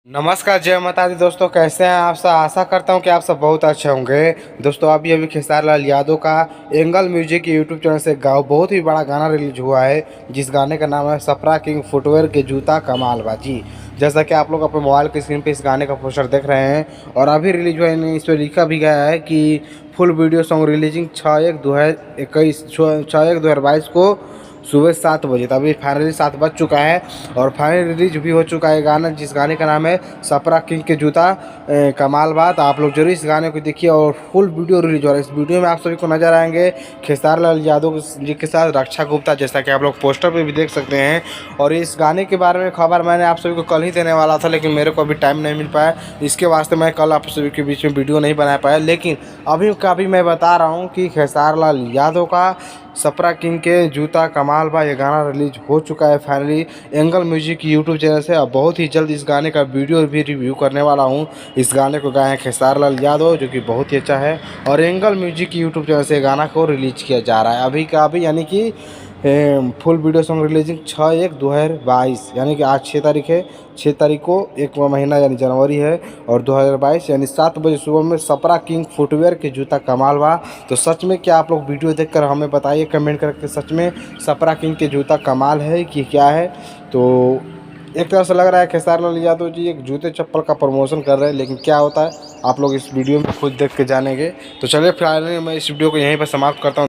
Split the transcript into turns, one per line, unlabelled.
नमस्कार, जय माता दी दोस्तों। कैसे हैं आप सब? आशा करता हूं कि आप सब बहुत अच्छे होंगे। दोस्तों अभी खेसारी लाल यादव का एंगल म्यूजिक यूट्यूब चैनल से बहुत ही बड़ा गाना रिलीज हुआ है, जिस गाने का नाम है सप्रा किंग फुटवेयर के जूता कमालबाजी। जैसा कि आप लोग अपने मोबाइल की स्क्रीन पे इस गाने का पोस्टर देख रहे हैं और अभी रिलीज हुआ है। इस पर लिखा भी गया है कि फुल वीडियो सॉन्ग रिलीजिंग 6/1/2022 को सुबह 7 बजे। तो अभी फाइनली 7 बज चुका है और फाइनली रिलीज भी हो चुका है गाना, जिस गाने का नाम है सप्रा किंग के जूता कमाल बात। आप लोग जरूर इस गाने को देखिए और फुल वीडियो रिलीज हो रहा है। इस वीडियो में आप सभी को नजर आएंगे खेसारी लाल यादव जी के साथ रक्षा गुप्ता, जैसा कि आप लोग पोस्टर पे भी देख सकते हैं। और इस गाने के बारे में खबर मैंने आप सभी को कल ही देने वाला था, लेकिन मेरे को अभी टाइम नहीं मिल पाया। इसके वास्ते मैं कल आप सभी के बीच में वीडियो नहीं बना पाया। लेकिन अभी का भी मैं बता रहा हूँ कि खेसारी लाल यादव का सप्रा किंग के जूता कमाल बा ये गाना रिलीज हो चुका है finally angle music YouTube channel से। अब बहुत ही जल्द इस गाने का वीडियो भी रिव्यू करने वाला हूँ। इस गाने को गाए हैं खेसारी लाल यादव, जो कि बहुत ही अच्छा है। और एंगल म्यूजिक यूट्यूब चैनल से गाना को रिलीज किया जा रहा है अभी का अभी, यानी कि फुल वीडियो सॉन्ग रिलीजिंग 6/1/2022, यानी कि आज 6 तारीख है। 6 तारीख को एक महीना यानी जनवरी है और 2022 यानी 7 बजे सुबह में सप्रा किंग फुटवेयर के जूता कमाल बा। तो सच में क्या आप लोग वीडियो देखकर हमें बताइए कमेंट करके, सच में सप्रा किंग के जूता कमाल है कि क्या है। तो एक तरह से लग रहा है खेसारी लाल यादव जी एक जूते चप्पल का प्रमोशन कर रहे हैं, लेकिन क्या होता है आप लोग इस वीडियो में खुद देख के जानेंगे। तो चलिए फिलहाल मैं इस वीडियो को यहीं पर समाप्त करता हूँ।